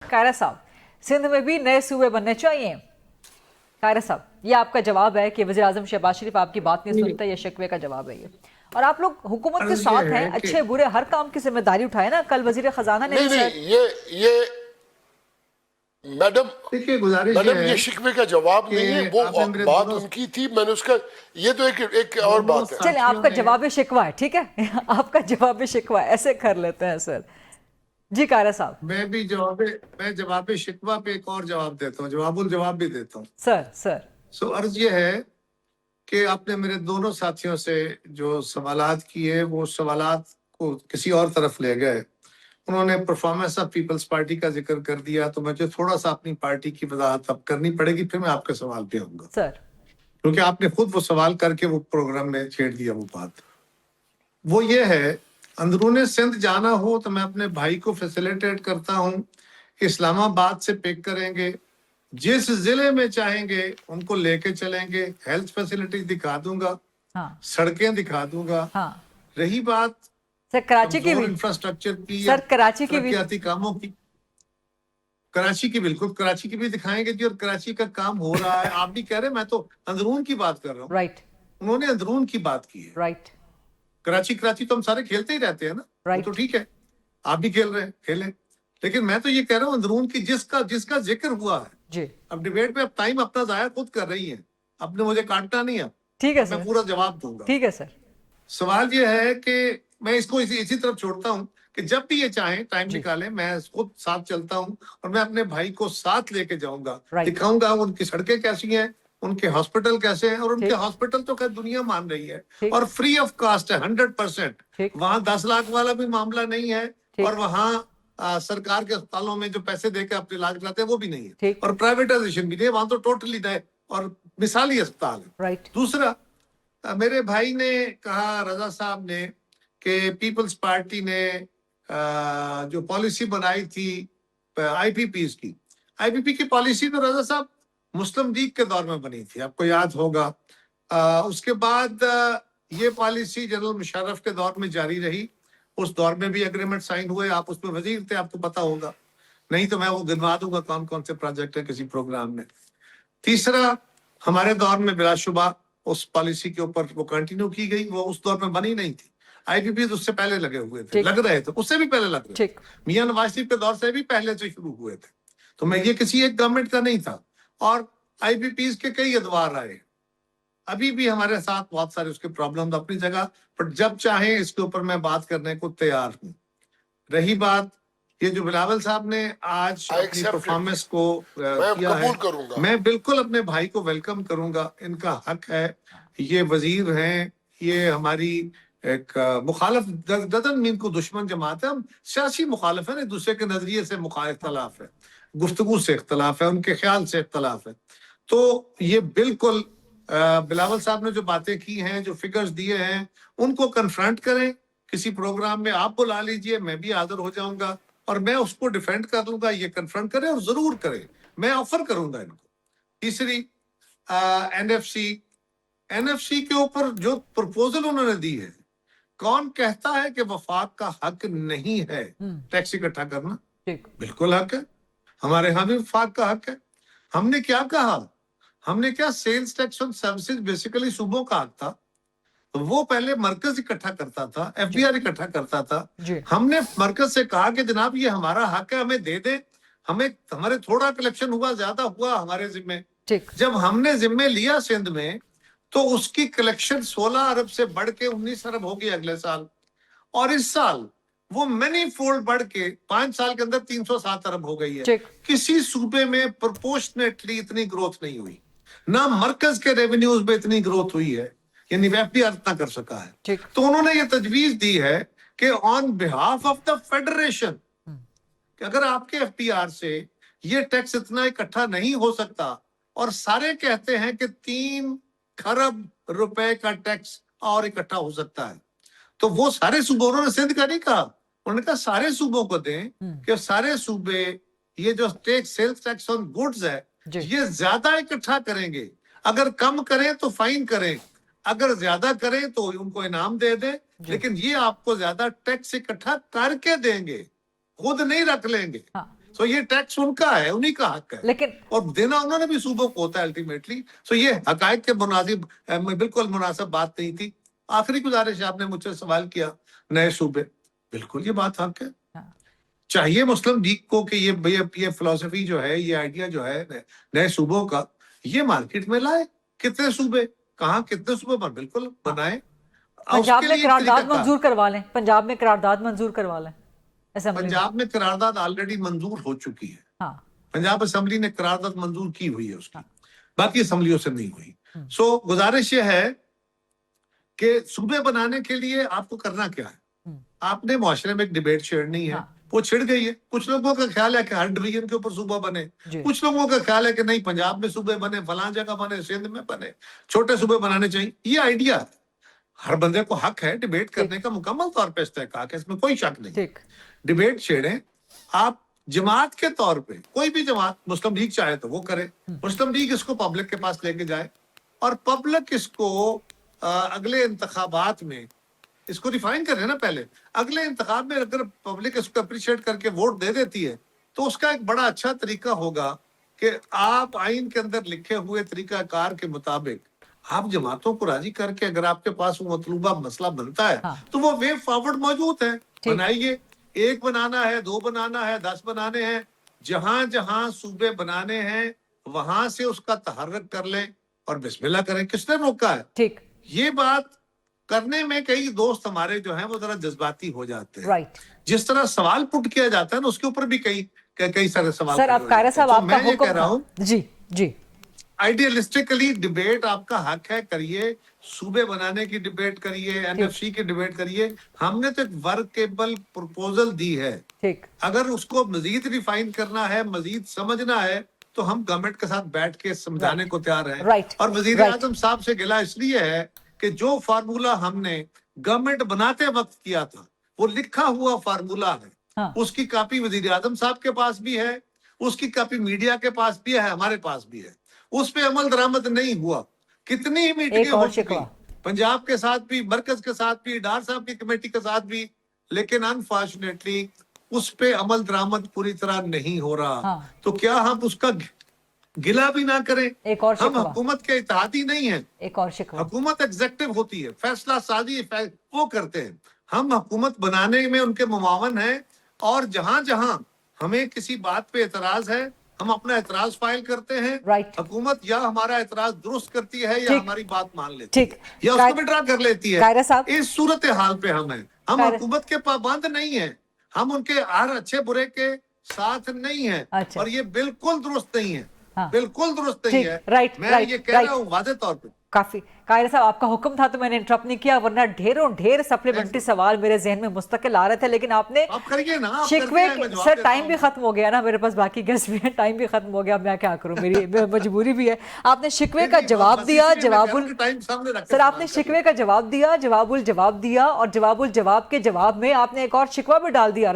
कायरा साहब, सिंध में भी नए सूबे बनने चाहिए। कायरा साहब, ये आपका जवाब है कि वज़ीर आज़म शहबाज शरीफ आपकी बात नहीं सुनते, ये शिकवे का जवाब है ये। और आप लोग हुकूमत के अर्ज ये साथ हैं, है कि अच्छे बुरे हर काम की जिम्मेदारी उठाए ना। कल वजीर खजाना ने नहीं भी नहीं, ये मैडम देखिए, गुजारिश ये मैडम है ये शिकवे का जवाब कि नहीं है, वो आपने मेरे बात दोनों उनकी थी, मैंने उसका ये तो एक और दोनों बात है। चले, साथियों आपका ने जवाब शिकवा है, ठीक है। आपका जवाब शिकवा है, ऐसे कर लेते हैं सर। जी कायरा साहब। मैं जवाब शिकवा पे एक और जवाब देता हूँ, जवाबुल जवाब भी देता हूँ। सर सो अर्ज ये है कि आपने मेरे दोनों साथियों से जो सवालात किए वो सवालात को किसी और तरफ ले गए। उन्होंने परफॉर्मेंस ऑफ पीपल्स पार्टी का जिक्र कर दिया, तो मुझे थोड़ा सा अपनी पार्टी की वजाहत अब करनी पड़ेगी, फिर मैं आपके सवाल पे आऊंगा, सर। क्योंकि आपने खुद वो सवाल करके वो प्रोग्राम में छेड़ दिया। वो बात वो ये है, अंदरूने सिंध जाना हो तो मैं अपने भाई को फैसिलिटेट करता हूँ, इस्लामाबाद से पिक करेंगे, जिस जिले में चाहेंगे उनको लेके चलेंगे, हेल्थ फैसिलिटीज दिखा दूंगा, हाँ सड़कें दिखा दूंगा। हाँ रही बात सर, कराची की भी, इंफ्रास्ट्रक्चर की सर कराची की भी, तरक्याती कामों की, कराची की बिल्कुल, कराची की भी दिखाएंगे जी, और कराची का काम हो रहा है। आप भी कह रहे हैं, मैं तो अंदरून की बात कर रहा हूँ, राइट उन्होंने अंदरून की बात की है। राइट कराची कराची तो हम सारे खेलते ही रहते हैं ना, वो राइट तो ठीक है, आप भी खेल रहे हैं, खेलें, लेकिन मैं तो ये कह रहा हूँ अंदरून की जिसका जिसका जिक्र हुआ है। जी अब डिबेट में अब टाइम अपना जाया खुद कर रही है, आपने मुझे काटना नहीं है, ठीक है मैं सर, पूरा जवाब दूंगा। ठीक है सर। सवाल ये है कि मैं इसको इसी तरफ छोड़ता हूँ कि जब भी ये चाहें टाइम जी। निकालें, मैं खुद साथ चलता हूँ और मैं अपने भाई को साथ लेके जाऊंगा, राइट। दिखाऊंगा उनकी सड़कें कैसी हैं, उनके हॉस्पिटल कैसे हैं, और उनके ठीक। हॉस्पिटल तो खैर दुनिया मान रही है ठीक। और फ्री ऑफ कॉस्ट है 100%। ठीक। वहां 10 लाख वाला भी मामला नहीं है, ठीक। और वहां सरकार के अस्पतालों में जो पैसे देकर अपने इलाज कराते हैं वो भी नहीं है, ठीक। और प्राइवेटाइजेशन भी नहीं है, वहां तो टोटली नए और मिसाली अस्पताल है। राइट। दूसरा, मेरे भाई ने कहा, रजा साहब ने, कि पीपल्स पार्टी ने जो पॉलिसी बनाई थी आईपीपीज की, आईपीपी की पॉलिसी तो रजा साहब मुस्लिम लीग के दौर में बनी थी, आपको याद होगा। उसके बाद ये पॉलिसी जनरल मुशर्रफ के दौर में जारी रही, उस दौर में भी एग्रीमेंट साइन हुए, आप उसमें वजीर थे, आपको पता होगा, नहीं तो मैं वो गिनवा दूंगा कौन कौन से प्रोजेक्ट है किसी प्रोग्राम में। तीसरा, हमारे दौर में बिलाशुबा उस पॉलिसी के ऊपर वो कंटिन्यू की गई, वो उस दौर में बनी नहीं थी, आईपीपी उससे पहले लगे हुए थे, लग रहे थे, उससे भी पहले लग रहे थे, मियां नवाज शरीफ के दौर से भी पहले से शुरू हुए थे, तो मैं ये किसी एक गवर्नमेंट का नहीं था। और आईपीपी के कई अदवार आए, अभी भी हमारे साथ बहुत सारे उसके प्रॉब्लम अपनी जगह, पर जब चाहे इसके ऊपर मैं बात करने को तैयार हूँ। रही बात ये जो बिलावल साहब ने आज अपनी परफॉर्मेंस को किया है, मैं बिल्कुल अपने भाई को वेलकम करूंगा, इनका हक है, ये वजीर हैं, ये हमारी एक मुखालफ डजन मीन को दुश्मन जमात है, हम सियासी मुखालिफ है, एक दूसरे के नजरिए से इख्तलाफ है, गुफ्तगू से इख्तलाफ है, उनके ख्याल से इख्तलाफ है। तो ये बिल्कुल बिलावल साहब ने जो बातें की हैं, जो फिगर्स दिए हैं, उनको कन्फ्रंट करें किसी प्रोग्राम में, आप बुला लीजिए, मैं भी हाजिर हो जाऊंगा और मैं उसको डिफेंड कर लूंगा, ये कन्फ्रंट करें और जरूर करें, मैं ऑफर करूंगा इनको। तीसरी, एनएफसी के ऊपर जो प्रपोजल उन्होंने दी है, कौन कहता है कि वफाक का हक नहीं है टैक्स इकट्ठा करना? बिल्कुल हक है, हमारे यहाँ भी वफाक का हक है। हमने क्या कहा, हमने क्या, sales tax on services basically सूबों का हक था, तो वो पहले मरकज इकट्ठा करता था, एफडीआर इकट्ठा करता था। हमने मरकज से कहा कि जनाब ये हमारा हक है, हमें दे दे, हमारे थोड़ा कलेक्शन हुआ, ज्यादा हुआ हमारे जिम्मे। जब हमने जिम्मे लिया सिंध में, तो उसकी कलेक्शन 16 अरब से बढ़ के 19 अरब हो गई अगले साल, और इस साल वो मैनी फोल्ड बढ़ के 5 साल के अंदर 307 अरब हो गई है। किसी सूबे में प्रोपोर्शनेटली इतनी ग्रोथ नहीं हुई, ना मरकज के रेवेन्यूज में इतनी ग्रोथ हुई है, यानी एफडीआर इतना कर सका है। तो उन्होंने ये तजवीज दी है कि on behalf of the federation, कि अगर आपके एफडीआर से ये टैक्स इतना इकट्ठा नहीं हो सकता, और सारे कहते हैं कि 3 खरब रुपए का टैक्स और इकट्ठा हो सकता है, तो वो सारे सूबों, उन्होंने सिंध का नहीं कहा, उन्होंने कहा सारे सूबों को दें, कि सारे सूबे ये जो सेल्स टैक्स ऑन गुड्स है ये ज्यादा इकट्ठा करेंगे, अगर कम करें तो फाइन करें, अगर ज्यादा करें तो उनको इनाम दे दें, लेकिन ये आपको ज्यादा टैक्स इकट्ठा करके देंगे, खुद नहीं रख लेंगे। सो ये टैक्स उनका है, उन्हीं का हक है, लेकिन और देना उन्होंने भी सूबों को होता है अल्टीमेटली। सो ये हकायक के मुनासिब बिल्कुल मुनासिब बात नहीं थी। आखिरी गुजारिश, आपने मुझसे सवाल किया नए सूबे, बिल्कुल ये बात हक है। हाँ। चाहिए मुस्लिम लीग को कि ये फिलोसफी जो है, ये आइडिया जो है नए सूबों का, ये मार्केट में लाए। कितने सूबे, कहाँ कितने सूबे पर बिल्कुल बनाए। पंजाब उसके में लिए एक करारदाद तरीकाकार- मंजूर करवा लें, पंजाब में करारदाद मंजूर करवा लें असेंबली में। पंजाब में करारदाद ऑलरेडी मंजूर हो चुकी है। हाँ पंजाब असेंबली ने करारदाद मंजूर की हुई है उसकी, हाँ। बाकी असेंबलियों से नहीं हुई। सो गुजारिश ये है कि सूबे बनाने के लिए आपको करना क्या है, आपने मुआशरे में एक डिबेट छेड़नी है। हाँ। वो छिड़ गई है। कुछ लोगों का ख्याल है कि हर डिवीजन के ऊपर सूबा बने, जी। कुछ लोगों का ख्याल है कि नहीं पंजाब में सूबे बने, फलां जगह बने, सिंध में बने, छोटे सूबे बनाने चाहिए। ये आइडिया है, हर बंदे को हक है डिबेट करने का, मुकम्मल तौर पर इस्तेहकाक है, इसमें कोई शक नहीं। ठीक। डिबेट छेड़े आप जमात के तौर पे, कोई भी जमात, मुस्लिम लीग चाहे तो वो करे, मुस्लिम लीग इसको पब्लिक के पास लेके जाए और पब्लिक इसको अगले इंतखाबात में इसको रिफाइन करे ना। पहले अगले इंतखाब में अगर पब्लिक इसको अप्रिशिएट करके वोट दे देती है तो उसका एक बड़ा अच्छा तरीका होगा कि आप आइन के अंदर लिखे हुए तरीकाकार के मुताबिक आप जमातों को राजी करके, अगर आपके पास वो मतलूबा मसला बनता है हाँ। तो वो वे फॉरवर्ड मौजूद है, ठीक। बनाइए। एक बनाना है, दो बनाना है, 10 बनाने हैं, जहां जहां सूबे बनाने हैं वहां से उसका तहर्रुक कर ले और बिस्मिल्लाह करें। किसने रोका है? ठीक। ये बात करने में कई दोस्त हमारे जो हैं वो जरा जज्बाती हो जाते हैं। राइट। जिस तरह सवाल पुट किया जाता है ना, उसके ऊपर भी कई सारे सवाल सर खड़े अब हो कायरा जाते हैं। साहब तो आपका मैं ये हुक्म कह रहा हूँ, था। जी जी। आइडियलिस्टिकली डिबेट आपका हक है, करिए, सूबे बनाने की डिबेट करिए, एनएफसी की डिबेट करिए। हमने तो एक वर्केबल प्रपोजल दी है, ठीक। अगर उसको मजीद रिफाइन करना है, मजीद समझना है, तो हम गवर्नमेंट के साथ बैठ के समझाने को तैयार हैं। Right. और वजीर Right. आजम साहब से गिला इसलिए है कि जो फार्मूला हमने गवर्नमेंट बनाते वक्त किया था वो लिखा हुआ फार्मूला है। हाँ। उसकी कॉपी वजीर आजम साहब के पास भी है, उसकी कॉपी मीडिया के पास भी है, हमारे पास भी है। उस पे अमल दरामद नहीं हुआ। कितनी ही मीटिंगें एक हो और चुकी, शिकवा। पंजाब के साथ भी, मरकज के साथ भी, डार साहब की कमेटी के साथ भी, लेकिन अनफॉर्चुनेटली उस पे अमल दरामद पूरी तरह नहीं हो रहा। हाँ। तो क्या हम उसका गिला भी ना करें? एक और हम शिकवा। हुकूमत के इत्तेहादी नहीं है। एक और शिकवा। हुकूमत एग्जेक्टिव होती है, फैसला साजी वो करते हैं। हम हुकूमत बनाने में उनके मुआवन हैं, और जहां जहां हमें किसी बात पे एतराज है हम अपना एतराज फाइल करते हैं। Right. हुकूमत या हमारा एतराज दुरुस्त करती है या ठीक। हमारी बात मान लेती ठीक। है या उसको विड्रा कर लेती है। कायरा साहब। इस सूरत हाल पे हम हैं। हम कायरा- हुकूमत के पाबंद नहीं है, हम उनके हर अच्छे बुरे के साथ नहीं है। अच्छा। और ये बिल्कुल दुरुस्त नहीं है। हाँ। बिल्कुल दुरुस्त नहीं ठीक। है। राइट, मैं राइट, ये कह राइट। रहा हूँ वादे तौर पे। काफी। कायरा साहब आपका हुक्म था तो मैंने इंटरप्ट नहीं किया, वरना ढेर सप्लीमेंट्री सवाल मेरे जहन में मुस्तकिल आ रहे थे, लेकिन आपने आप करिए ना, आप शिकवे करते हैं, मैं जवाब सर देता टाइम भी हूँ। खत्म हो गया ना, मेरे पास बाकी गेस्ट भी हैं, टाइम भी खत्म हो गया, मैं क्या करूं, मेरी मजबूरी भी है। आपने शिकवे का जवाब दिया, जवाबुल टाइम सामने रख सर आपने शिकवे का जवाब दिया, जवाबुल जवाब दिया, और जवाबुल जवाब के जवाब में आपने एक और शिकवा भी डाल दिया।